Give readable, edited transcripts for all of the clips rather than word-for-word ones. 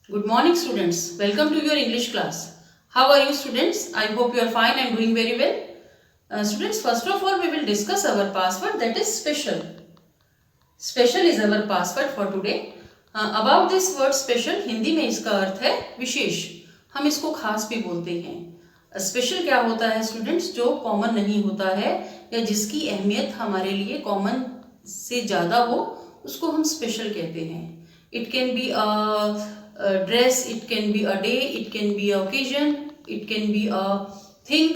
Good morning, students. Welcome to your English class. How are you, students? I hope you are fine and doing very well. Students, first of all, we will discuss our password, that is special. Special is our password for today. About this word special, Hindi में इसका अर्थ है विशेष. हम इसको खास भी बोलते हैं. Special क्या होता है स्टूडेंट्स? जो कॉमन नहीं होता है या जिसकी अहमियत हमारे लिए कॉमन से ज़्यादा हो, उसको हम स्पेशल कहते हैं. It can be a dress, it can be a day, it can be a occasion, it can be a thing,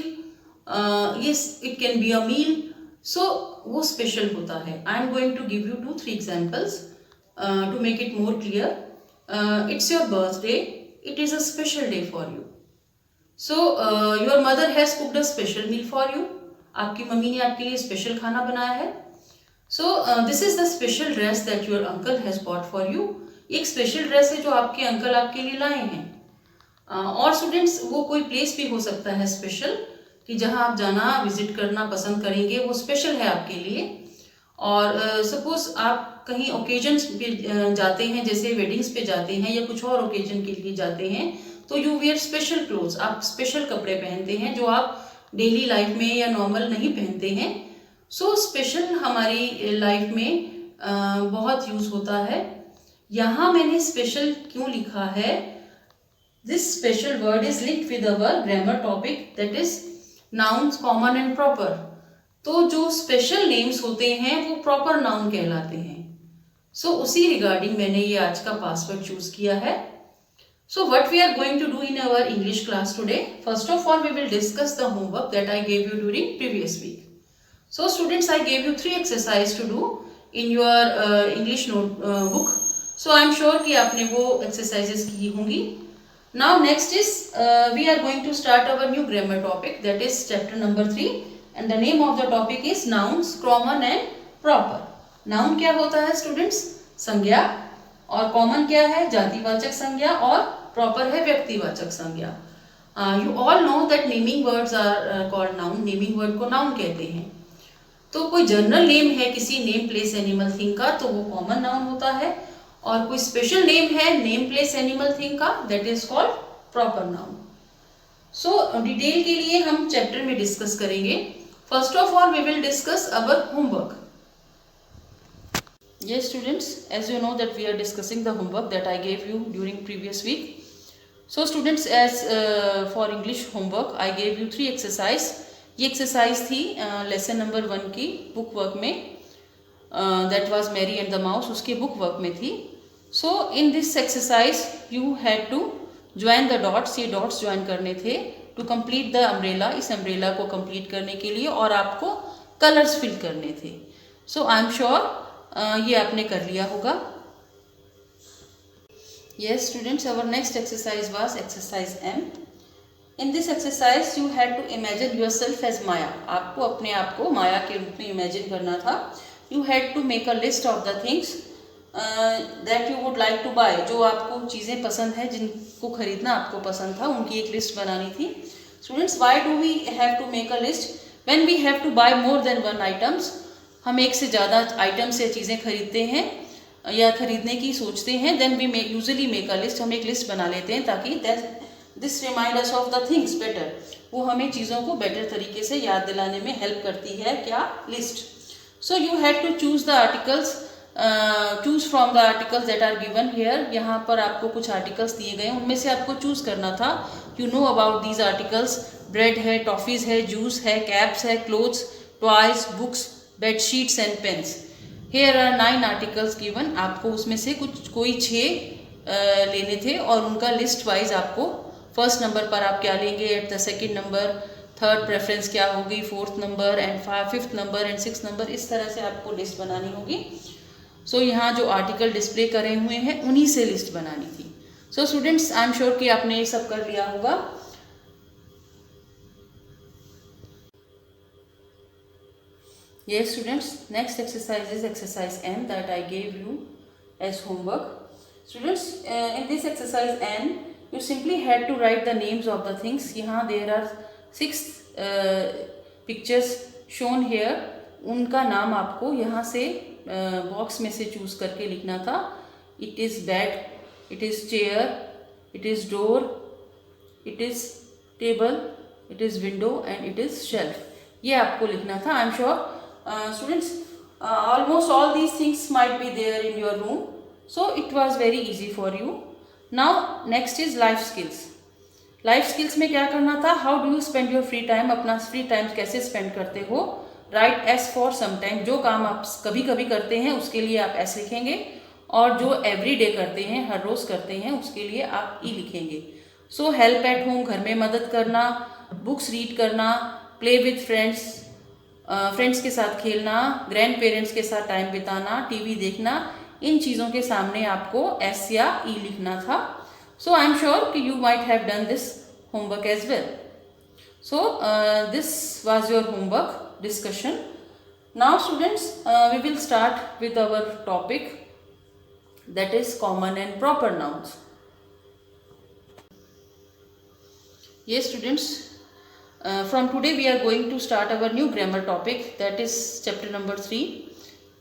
yes, it can be a meal. So वो special होता है. I am going to give you 2-3 examples to make it more clear. It's your birthday. It is a special day for you. So your mother has cooked a special meal for you. आपकी mummy ने आपके लिए special खाना बनाया है. So this is the special dress that your uncle has bought for you. एक special dress है जो आपके अंकल आपके लिए लाए हैं. और स्टूडेंट्स, वो कोई प्लेस भी हो सकता है स्पेशल, कि जहां आप जाना विजिट करना पसंद करेंगे, वो स्पेशल है आपके लिए. और सपोज आप कहीं ओकेजन्स पे जाते हैं, जैसे वेडिंग्स पे जाते हैं या कुछ और ओकेजन के लिए जाते हैं, तो यू वेयर स्पेशल क्लोथ्स. आप स्पेशल कपड़े पहनते हैं जो आप डेली लाइफ में या नॉर्मल नहीं पहनते हैं. सो स्पेशल हमारी लाइफ में बहुत यूज होता है. यहाँ मैंने स्पेशल क्यों लिखा है? This special word is linked with our grammar topic, that is nouns common and proper. तो जो स्पेशल नेम्स होते हैं वो प्रॉपर नाउन कहलाते हैं. सो उसी रिगार्डिंग मैंने ये आज का पासवर्ड चूज किया है. So what we are going to do in our English class today? First of all we will discuss the homework that I gave you during previous week. So students, I gave you 3 exercise to do in your English note book. So I am sure कि आपने वो exercises की होंगी. Now next is we are going to start our new grammar topic, that is chapter number 3, and the name of the topic is nouns common and proper. Noun क्या होता है students? संज्ञा. और कॉमन क्या है? जातिवाचक संज्ञा. और प्रॉपर है व्यक्तिवाचक संज्ञा. You all know that naming words are called noun. Naming word को नाउन कहते हैं. तो कोई जनरल नेम है किसी नेम प्लेस एनिमल थिंग का, तो वो कॉमन नाउन होता है. और कोई स्पेशल नेम है नेम प्लेस एनिमल थिंग का, that is called proper noun. So detail के लिए हम चैप्टर में डिस्कस करेंगे. First of all we will discuss our homework. Yes students, as you know that we are discussing the homework that I gave you during previous week. So students, as for English homework I gave you 3 exercise. ये exercise थी lesson number 1 की book work में, that was Mary and the mouse, उसके book work में थी. So in this exercise you had to join the dots. ये dots join करने थे टू कंप्लीट द अम्ब्रेला. इस अम्ब्रेला को कंप्लीट करने के लिए और आपको कलर्स फिल करने थे. सो आई एम श्योर ये आपने कर लिया होगा. Yes students, our next exercise was exercise M. In this exercise you had to imagine yourself as Maya. आपको अपने आप को माया के रूप में इमेजिन करना था. You had to make a list of the things that you would like to buy. जो आपको चीज़ें पसंद है, जिनको खरीदना आपको पसंद था, उनकी एक लिस्ट बनानी थी. Students, why do we have to make a list? When we have to buy more than one items, हम एक से ज़्यादा आइटम्स या चीज़ें खरीदते हैं या खरीदने की सोचते हैं, then we usually make a list. हम एक लिस्ट बना लेते हैं ताकि this remind us of the things better. वो हमें चीज़ों को बेटर तरीके से याद दिलाने में हेल्प करती है. क्या? List. So you had to choose the articles, choose from the articles that are given here. यहाँ पर आपको कुछ आर्टिकल्स दिए गए, उनमें से आपको चूज करना था. You know about these articles. Bread है, टॉफीज़ है, जूस है, कैप्स है, clothes, toys, books, bedsheets and pens. Here are 9 articles given. आपको उसमें से कोई 6 लेने थे और उनका लिस्ट वाइज आपको फर्स्ट नंबर पर आप क्या लेंगे, at the second number, third preference क्या होगी, fourth number and fifth number and six number, इस तरह से आपको लिस्ट बनानी होगी. सो यहाँ जो आर्टिकल डिस्प्ले करे हुए हैं उन्हीं से लिस्ट बनानी थी. सो स्टूडेंट्स, आई एम श्योर कि आपने ये सब कर लिया होगा. Yes students, next exercise is exercise N that I gave you as homework. Students, in this exercise N, you simply had to write the names of the things. यहाँ there are 6 pictures shown here. उनका नाम आपको यहाँ से box में से choose करके लिखना था. It is bed, it is chair, it is door, it is table, it is window and it is shelf. ये आपको लिखना था. I am sure students almost all these things might be there in your room, so it was very easy for you. Now next is life skills. Life skills में क्या करना था, how do you spend your free time, अपना free time कैसे spend करते हो. Right S for sometime, जो काम आप कभी कभी करते हैं उसके लिए आप एस लिखेंगे, और जो एवरी डे करते हैं, हर रोज़ करते हैं, उसके लिए आप ई लिखेंगे. सो हेल्प एट होम, घर में मदद करना, बुक्स रीड करना, प्ले विथ फ्रेंड्स, फ्रेंड्स के साथ खेलना, ग्रैंड पेरेंट्स के साथ टाइम बिताना, टीवी देखना, इन चीज़ों के सामने आपको एस या ई लिखना था. So I am sure you might have done this homework as well. So this was your homework discussion. Now students, we will start with our topic, that is common and proper nouns. Yes students, from today we are going to start our new grammar topic, that is chapter number 3,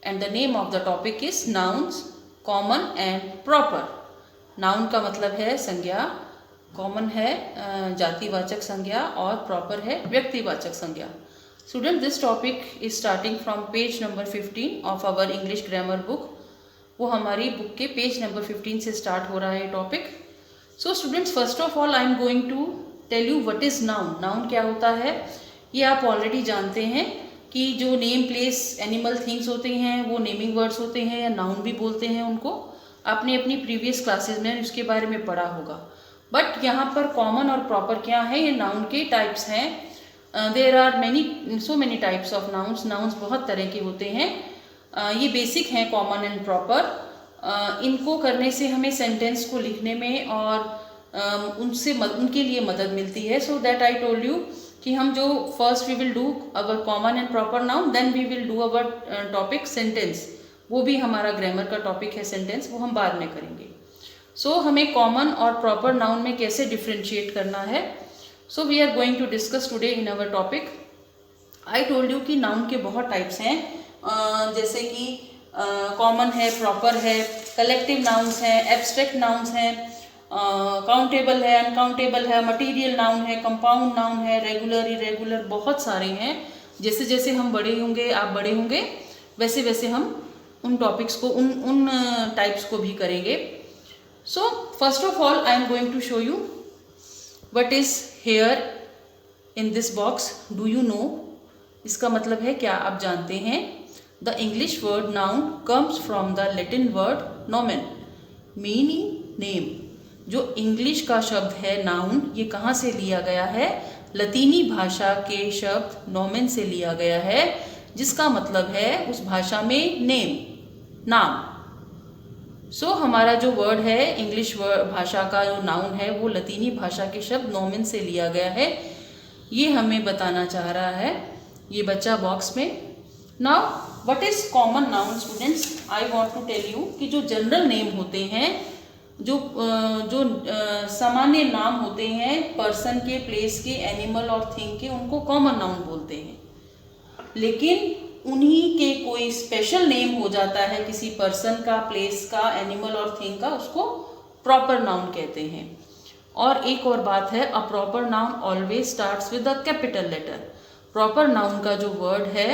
and the name of the topic is nouns, common and proper. Noun का मतलब है संज्ञा, common है जातिवाचक संज्ञा, और proper है व्यक्तिवाचक संज्ञा. Student, this topic is starting from page number 15 of our English grammar book. वो हमारी बुक के पेज नंबर 15 से स्टार्ट हो रहा है topic. So students, first of all I am going to tell you what is noun. Noun क्या होता है ये आप ऑलरेडी जानते हैं कि जो नेम, प्लेस, एनिमल, थिंग्स होते हैं वो नेमिंग वर्ड्स होते हैं, या नाउन भी बोलते हैं उनको. आपने अपनी प्रीवियस क्लासेस में उसके बारे में पढ़ा होगा. बट यहाँ पर कॉमन और प्रॉपर क्या है, ये नाउन के टाइप्स हैं. There are so many types of nouns. Nouns बहुत तरह के होते हैं. ये बेसिक हैं कॉमन एंड प्रॉपर. इनको करने से हमें सेंटेंस को लिखने में और उनके लिए मदद मिलती है. So that I told you कि हम जो first we will do our common and proper noun, then we will do our topic sentence. वो भी हमारा ग्रामर का टॉपिक है सेंटेंस, वो हम बाद में करेंगे. सो हमें कॉमन और प्रॉपर नाउन में कैसे डिफ्रेंशिएट करना है, so we are going to discuss today in our topic. I told you कि नाउन के बहुत टाइप्स हैं, जैसे कि कॉमन है, प्रॉपर है, कलेक्टिव नाउन्स हैं, एब्स्ट्रैक्ट नाउन्स हैं, काउंटेबल है, अनकाउंटेबल है, मटीरियल नाउन है, कंपाउंड नाउन है, रेगुलर, इरेगुलर, बहुत सारे हैं. जैसे जैसे हम बड़े होंगे, आप बड़े होंगे, वैसे वैसे हम उन टॉपिक्स को, उन टाइप्स को भी करेंगे. So first of all I am going to show you what is here in this box. Do you know, इसका मतलब है क्या आप जानते हैं. The English word noun comes from the Latin word nomen, meaning name. जो English का शब्द है नाउन, ये कहाँ से लिया गया है, लतीनी भाषा के शब्द नोमेन से लिया गया है, जिसका मतलब है उस भाषा में नेम, नाम. सो हमारा जो वर्ड है, इंग्लिश भाषा का जो नाउन है, वो लतीनी भाषा के शब्द नोमेन से लिया गया है. ये हमें बताना चाह रहा है ये बच्चा बॉक्स में. Now what is common noun students, I want to tell you कि जो जनरल नेम होते हैं, जो सामान्य नाम होते हैं पर्सन के, प्लेस के, एनिमल और थिंग के, उनको कॉमन नाउन बोलते हैं. लेकिन उन्हीं के कोई स्पेशल नेम हो जाता है किसी पर्सन का, प्लेस का, एनिमल और थिंग का, उसको प्रॉपर नाउन कहते हैं. और एक और बात है, a proper noun always starts with a capital letter. Proper noun का जो वर्ड है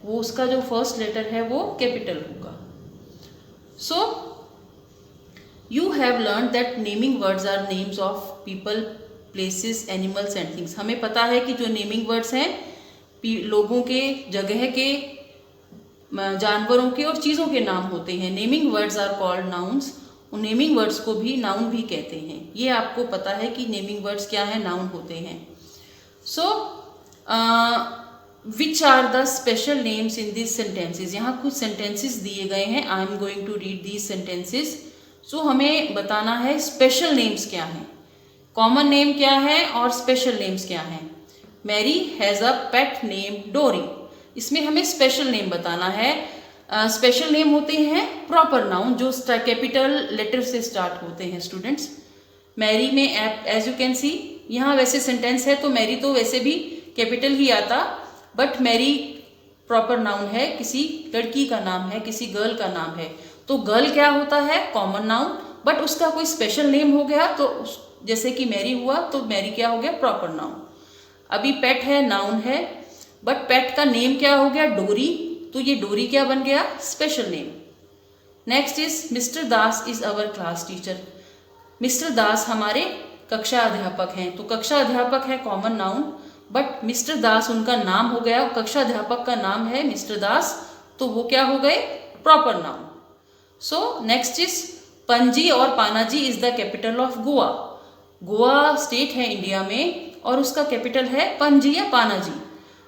वो, उसका जो फर्स्ट लेटर है वो कैपिटल होगा. So you have learn that naming words are names of people, places, animals and things. हमें पता है कि जो नेमिंग वर्ड्स हैं लोगों के, जगह के, जानवरों के और चीज़ों के नाम होते हैं. Naming words are called nouns. उन नेमिंग वर्ड्स को भी नाउन भी कहते हैं. ये आपको पता है कि नेमिंग वर्ड्स क्या है, नाउन होते हैं. So which are the special names in this sentences. यहाँ कुछ सेंटेंसेस दिए गए हैं. I am going to read these sentences. So हमें बताना है स्पेशल नेम्स क्या हैं, कॉमन नेम क्या है और स्पेशल नेम्स क्या हैं. Mary has a pet name Dory. इसमें हमें स्पेशल नेम बताना है. स्पेशल नेम होते हैं प्रॉपर नाउन, जो कैपिटल लेटर से स्टार्ट होते हैं. स्टूडेंट्स, मैरी में एज यू कैन सी, यहाँ वैसे सेंटेंस है तो मैरी तो वैसे भी कैपिटल ही आता, बट मैरी प्रॉपर नाउन है, किसी लड़की का नाम है, किसी गर्ल का नाम है. तो गर्ल क्या होता है, कॉमन नाउन. बट उसका कोई स्पेशल नेम हो गया तो जैसे कि मैरी हुआ तो मैरी क्या हो गया, प्रॉपर नाउन। अभी पेट है, नाउन है, बट पेट का नेम क्या हो गया, डोरी, तो ये डोरी क्या बन गया, special name. Next is mister Das is our class teacher. Mister Das हमारे कक्षा अध्यापक हैं, तो कक्षा अध्यापक है common noun, but mister Das उनका नाम हो गया, कक्षा अध्यापक का नाम है मिस्टर दास, तो वो क्या हो गए, proper noun. So next is Panaji और Panaji is the capital of Goa. Goa state है इंडिया में और उसका कैपिटल है पणजी या पानाजी।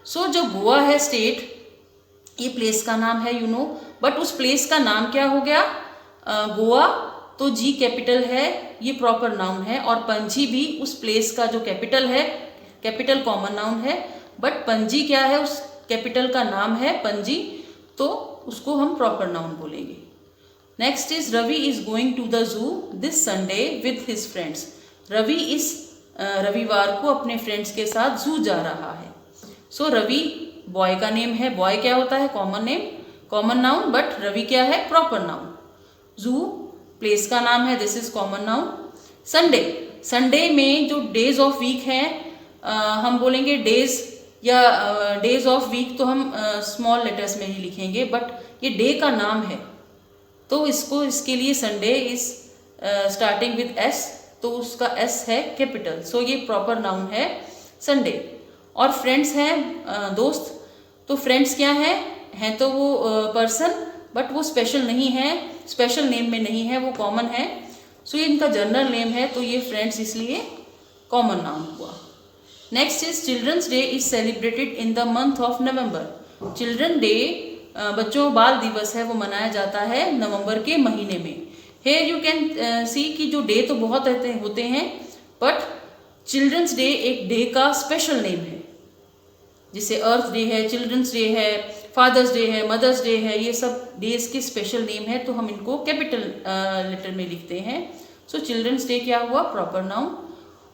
सो जो गोवा है स्टेट, ये प्लेस का नाम है, यू नो, बट उस प्लेस का नाम क्या हो गया, गोवा, तो जी कैपिटल है, ये प्रॉपर नाउन है। और पणजी भी उस प्लेस का जो कैपिटल है, कैपिटल कॉमन नाउन है, बट पणजी क्या है, उस कैपिटल का नाम है पणजी, तो उसको हम प्रॉपर नाउन बोलेंगे। Next is Ravi is going to the zoo this Sunday with his friends. Ravi इस रविवार को अपने फ्रेंड्स के साथ जू जा रहा है। सो रवि बॉय का नेम है, बॉय क्या होता है, common name, common noun, but Ravi क्या है, प्रॉपर नाउन। जू प्लेस का नाम है, this is common noun. Sunday, Sunday में जो डेज ऑफ वीक हैं, हम बोलेंगे डेज या डेज ऑफ वीक, तो हम स्मॉल लेटर्स में ही लिखेंगे, बट ये डे का नाम है, तो इसको इसके लिए Sunday is starting with S, तो उसका एस है कैपिटल, सो ये प्रॉपर नाउन है संडे। और फ्रेंड्स हैं दोस्त, तो फ्रेंड्स क्या हैं तो वो पर्सन, बट वो स्पेशल नहीं है, स्पेशल नेम में नहीं है, वो कॉमन है, सो ये इनका जनरल नेम है, तो ये फ्रेंड्स इसलिए कॉमन नाउन हुआ। Next is children's day is celebrated in the month of November. Children day बच्चों बाल दिवस है, वो मनाया जाता है नवंबर के महीने में। हेयर यू कैन सी कि जो डे तो बहुत होते हैं, बट चिल्ड्रंस डे एक डे का स्पेशल नेम है, जैसे अर्थ डे है, चिल्ड्रंस डे है, फादर्स डे है, मदर्स डे है, ये सब डेज के स्पेशल नेम है, तो हम इनको कैपिटल लेटर में लिखते हैं। सो चिल्ड्रंस डे क्या हुआ, प्रॉपर नाउन।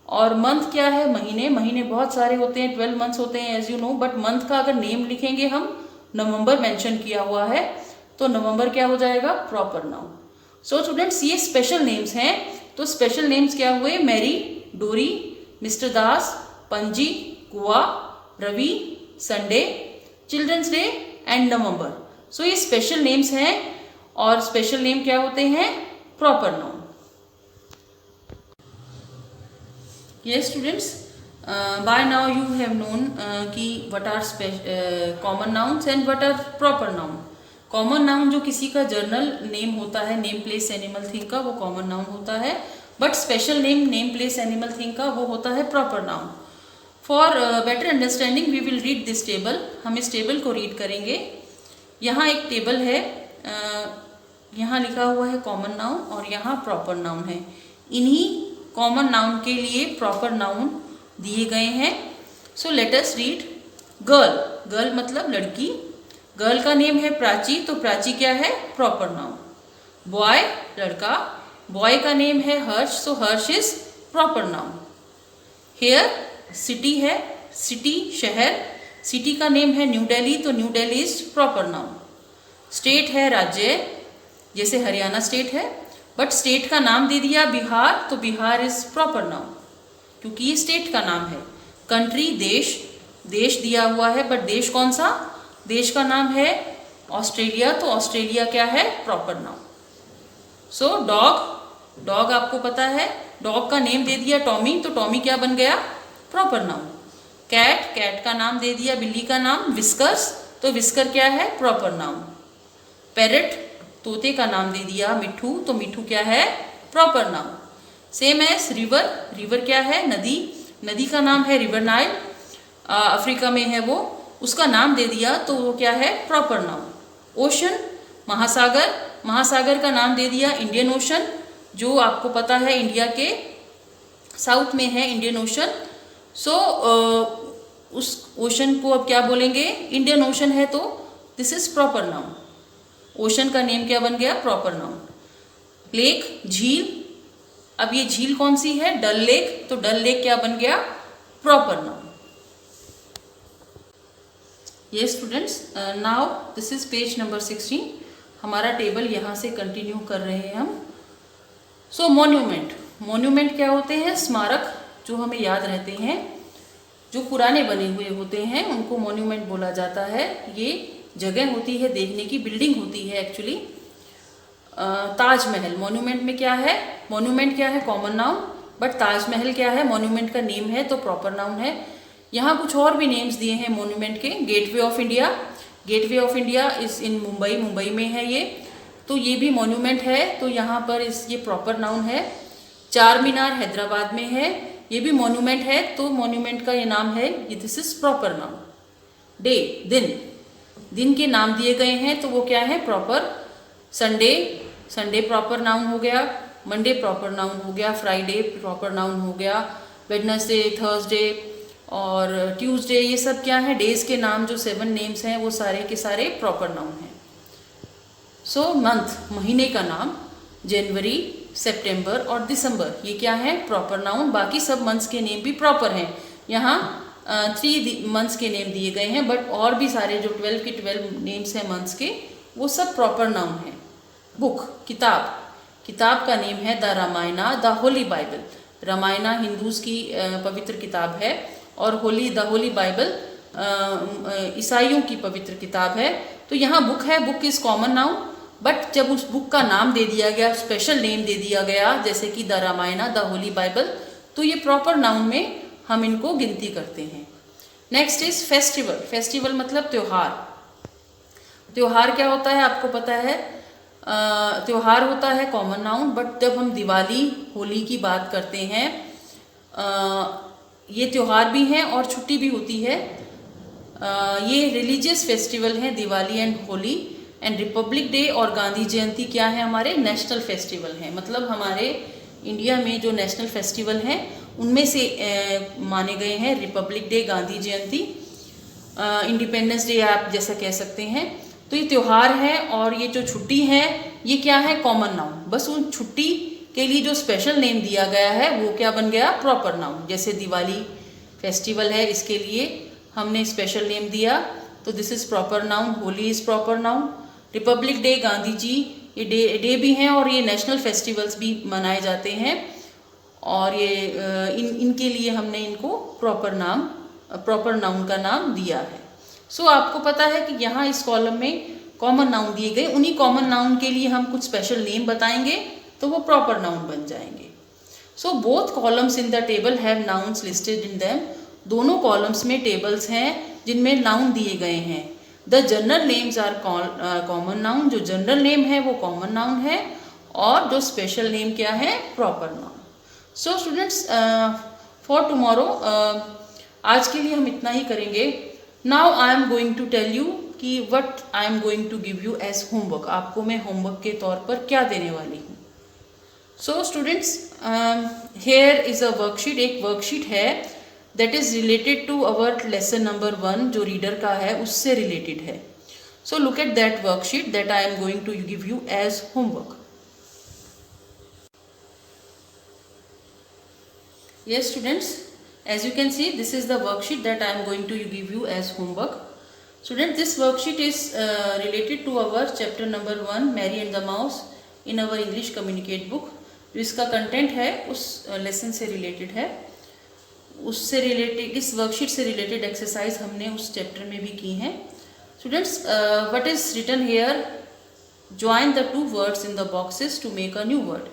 और मंथ क्या है, महीने, महीने बहुत सारे होते हैं, 12 मंथ्स होते हैं as you know, but month का अगर नेम लिखेंगे हम, नवंबर मेंशन किया हुआ है, तो नवंबर क्या हो जाएगा, प्रॉपर नाउन। सो स्टूडेंट्स ये स्पेशल नेम्स हैं, तो स्पेशल नेम्स क्या हुए, Mary, Dory, mister Das, Panaji, Goa, Ravi, Sunday, children's day and November. So ये स्पेशल नेम्स हैं, और स्पेशल नेम क्या होते हैं, proper noun. Yes students, by now you have known कि what are common nouns and what are proper noun. Common noun जो किसी का जर्नल नेम होता है, नेम प्लेस एनिमल थिंग का, वो कॉमन नाउन होता है, but special name name place animal thing का वो होता है proper noun. For better understanding we will read this table. हम इस टेबल को रीड करेंगे। यहाँ एक टेबल है, यहाँ लिखा हुआ है कॉमन नाउन और यहाँ प्रॉपर नाउन है। इन्हीं कॉमन नाउन के लिए प्रॉपर नाउन दिए गए हैं। So let us read. Girl, girl मतलब लड़की, गर्ल का नेम है प्राची, तो प्राची क्या है, प्रॉपर नाउन। बॉय लड़का, बॉय का नेम है Harsh, so Harsh is proper noun. Here city है, सिटी शहर, सिटी का नेम है न्यू दिल्ली, तो new Delhi is proper noun. State है राज्य, जैसे हरियाणा स्टेट है, बट स्टेट का नाम दे दिया बिहार, तो बिहार इज प्रॉपर नाउन क्योंकि ये स्टेट का नाम है। कंट्री देश, देश दिया हुआ है, बट देश कौन सा, देश का नाम है ऑस्ट्रेलिया, तो ऑस्ट्रेलिया क्या है, प्रॉपर नाउन। सो डॉग, डॉग आपको पता है, डॉग का नेम दे दिया टॉमी, तो टॉमी क्या बन गया, प्रॉपर नाउन। कैट, कैट का नाम दे दिया बिल्ली का नाम विस्कर्स, तो विस्कर क्या है, प्रॉपर नाउन। पैरट, तोते का नाम दे दिया मिठू, तो मिठू क्या है, proper noun. Same as river, river क्या है, नदी, नदी का नाम है रिवर नाइल, अफ्रीका में है वो, उसका नाम दे दिया तो वो क्या है, प्रॉपर नाउन। ओशन महासागर, महासागर का नाम दे दिया इंडियन ओशन, जो आपको पता है इंडिया के साउथ में है इंडियन ओशन। सो उस ओशन को अब क्या बोलेंगे, इंडियन ओशन है, तो this is proper noun. Ocean का नेम क्या बन गया, प्रॉपर नाउन। लेक झील, अब ये झील कौन सी है, डल लेक, तो डल लेक क्या बन गया, प्रॉपर नाउन। ये students, now this is page number 16। हमारा टेबल यहाँ से कंटिन्यू कर रहे हैं हम। सो मोन्यूमेंट क्या होते हैं? स्मारक जो हमें याद रहते हैं, जो पुराने बने हुए होते हैं, उनको मोन्यूमेंट बोला जाता है। ये जगह होती है देखने की, बिल्डिंग होती है एक्चुअली। ताजमहल मोन्यूमेंट में क्या है? मोन्यूमेंट क्या है? Common noun. बट ताजमहल क्या है? मोन्यूमेंट का नेम है, तो प्रॉपर नाउन है। यहाँ कुछ और भी नेम्स दिए हैं मोन्यूमेंट के। Gateway of India is in Mumbai में है ये, तो ये भी मोन्यूमेंट है, तो यहाँ पर ये प्रॉपर नाउन है। चार मीनार हैदराबाद में है, ये भी मोन्यूमेंट है, तो मोन्यूमेंट का ये नाम है, this is proper noun. Day दिन के नाम दिए गए हैं, तो वो क्या है? प्रॉपर। संडे प्रॉपर नाउन हो गया, मंडे प्रॉपर नाउन हो गया, फ्राइडे प्रॉपर नाउन हो गया, वेडनेसडे, थर्सडे और ट्यूसडे, ये सब क्या है? डेज के नाम। जो 7 नेम्स हैं वो सारे के सारे प्रॉपर नाउन हैं। सो मंथ महीने का नाम, जनवरी, सितंबर और दिसंबर, ये क्या है? Proper noun. बाकी सब मंथ्स के नेम भी प्रॉपर हैं। यहाँ 3 मंथ्स के नेम दिए गए हैं, बट और भी सारे जो 12 के 12 नेम्स हैं मंथ्स के, वो सब प्रॉपर नाउन हैं। बुक किताब का नेम है the Ramayana the Holi Bible. Ramayana Hindus की पवित्र किताब है, और द होली बाइबल ईसाइयों की पवित्र किताब है। तो यहाँ book is common noun, but जब उस बुक का नाम दे दिया गया, स्पेशल नेम दे दिया गया, जैसे कि the Ramayana the Holi Bible, तो ये प्रॉपर नाउन में हम इनको गिनती करते हैं। नेक्स्ट इज फेस्टिवल मतलब त्योहार क्या होता है? आपको पता है, त्योहार होता है कॉमन नाउन, बट जब हम दिवाली, होली की बात करते हैं, ये त्योहार भी हैं और छुट्टी भी होती है। ये रिलीजियस फेस्टिवल हैं, Diwali and Holi. And Republic day और गांधी जयंती क्या है? हमारे नेशनल फेस्टिवल हैं। मतलब हमारे इंडिया में जो नेशनल फेस्टिवल हैं उनमें से माने गए हैं रिपब्लिक डे, गांधी जयंती, इंडिपेंडेंस डे आप जैसा कह सकते हैं। तो ये त्यौहार है, और ये जो छुट्टी है ये क्या है? Common noun. बस उन छुट्टी के लिए जो स्पेशल नेम दिया गया है वो क्या बन गया? Proper noun. जैसे दिवाली फेस्टिवल है, इसके लिए हमने स्पेशल नेम दिया, तो this is proper noun. Holi is proper noun. Republic day, Gandhi ji, ये डे भी हैं, और ये नेशनल फेस्टिवल्स भी मनाए जाते हैं, और ये इनके लिए हमने इनको प्रॉपर नाउन का नाम दिया है। सो आपको पता है कि यहाँ इस कॉलम में कॉमन नाउन दिए गए, उन्हीं कॉमन नाउन के लिए हम कुछ स्पेशल नेम बताएंगे, तो वो प्रॉपर नाउन बन जाएंगे। So both columns in the table have nouns listed in them. दोनों कॉलम्स में टेबल्स हैं जिनमें नाउन दिए गए हैं। The general names are common noun. जो जनरल नेम है वो कॉमन नाउन है, और जो स्पेशल नेम क्या है? Proper noun. So students, for tomorrow आज के लिए हम इतना ही करेंगे। Now I am going to tell you कि what I am going to give you as homework. आपको मैं होमवर्क के तौर पर क्या देने वाली हूँ। So students, here is a worksheet. एक वर्कशीट है that is related to our lesson number 1, जो रीडर का है उससे रिलेटेड है। So look at that worksheet that I am going to give you as homework. Yes students, as you can see, this is the worksheet that I am going to give you as homework. Students, this worksheet is related to our chapter number 1, Mary and the Mouse, in our English Communicate book. जो इसका content है उस lesson से related है, उससे related, इस worksheet से related exercise हमने उस चैप्टर में भी की हैं। Students, what is written here? Join the 2 words in the boxes to make a new word.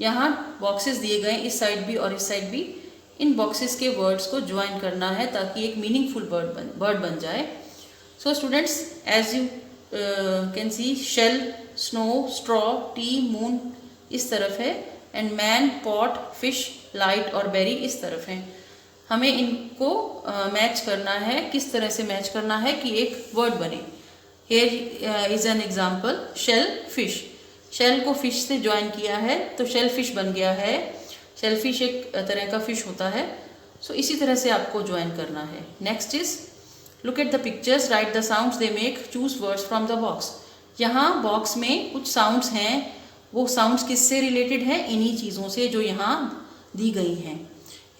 यहाँ बॉक्सेस दिए गए, इस साइड भी और इस साइड भी। इन बॉक्सेस के वर्ड्स को ज्वाइन करना है ताकि एक मीनिंगफुल वर्ड बन जाए। So students, as you can see, shell, snow, straw, tea, moon इस तरफ है, and man, pot, fish, light और बेरी इस तरफ हैं। हमें इनको मैच करना है। किस तरह से मैच करना है कि एक वर्ड बने। Here is an example, shell, fish. Shell को फिश से ज्वाइन किया है तो शेल फिश बन गया है। शेल फिश एक तरह का फिश होता है। सो इसी तरह से आपको ज्वाइन करना है। Next is, look at the pictures, right the sounds they make, choose words from the box. यहाँ बॉक्स में कुछ साउंड्स हैं, वो साउंड्स किससे रिलेटेड है? इन्हीं चीज़ों से जो यहाँ दी गई हैं।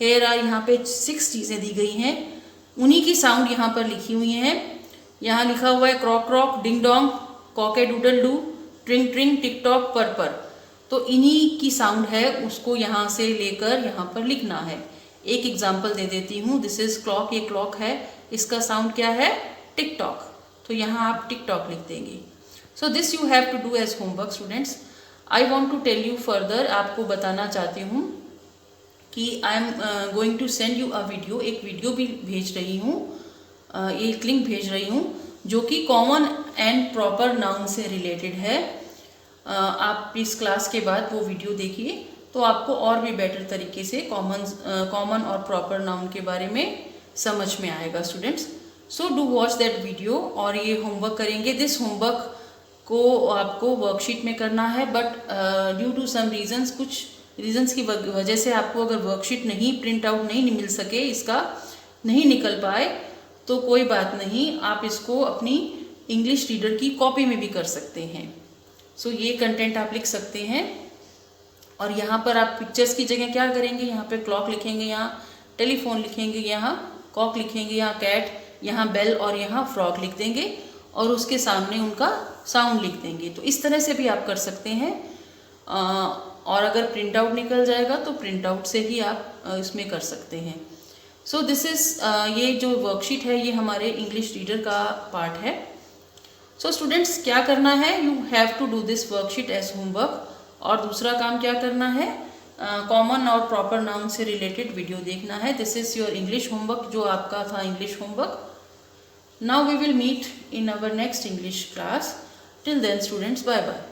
हेयर आर, यहाँ पे 6 चीज़ें दी गई हैं, उन्हीं की साउंड यहाँ पर लिखी हुई हैं। यहाँ लिखा हुआ है croak croak, ding dong, cock a doodle doo, tring tring, tick tock, पर। तो इन्हीं की साउंड है, उसको यहाँ से लेकर यहाँ पर लिखना है। एक एग्जाम्पल दे देती हूँ। दिस इज क्लॉक, ये क्लॉक है, इसका साउंड क्या है? Tick tock. तो यहाँ आप टिक टॉक लिख देंगे। So this you have to do as homework students. I want to tell you further, आपको बताना चाहती हूँ कि I am going to send you a video, एक वीडियो भी भेज रही हूँ, एक लिंक भेज रही हूँ जो कि कॉमन एंड प्रॉपर नाउन से रिलेटेड है। आप इस क्लास के बाद वो वीडियो देखिए तो आपको और भी बेटर तरीके से कॉमन और प्रॉपर नाउन के बारे में समझ में आएगा students. So do watch that video और ये होमवर्क करेंगे। दिस होमवर्क को आपको वर्कशीट में करना है, but due to some reasons, कुछ रीजंस की वजह से आपको अगर वर्कशीट नहीं प्रिंट आउट नहीं मिल सके, इसका नहीं निकल पाए तो कोई बात नहीं, आप इसको अपनी इंग्लिश रीडर की कॉपी में भी कर सकते हैं। सो ये कंटेंट आप लिख सकते हैं और यहाँ पर आप पिक्चर्स की जगह क्या करेंगे, यहाँ पे क्लॉक लिखेंगे, यहाँ टेलीफोन लिखेंगे, यहाँ कॉक लिखेंगे, यहाँ कैट, यहाँ बेल और यहाँ फ्रॉग लिख देंगे और उसके सामने उनका साउंड लिख देंगे। तो इस तरह से भी आप कर सकते हैं और अगर प्रिंट आउट निकल जाएगा तो प्रिंट आउट से ही आप इसमें कर सकते हैं। सो दिस इज़ ये जो वर्कशीट है ये हमारे इंग्लिश रीडर का पार्ट है। सो स्टूडेंट्स क्या करना है, you have to do this worksheet as homework. और दूसरा काम क्या करना है, कॉमन और प्रॉपर नाउन से रिलेटेड वीडियो देखना है। This is your English homework, जो आपका था English homework. Now we will meet in our next English class. Till then students, bye bye.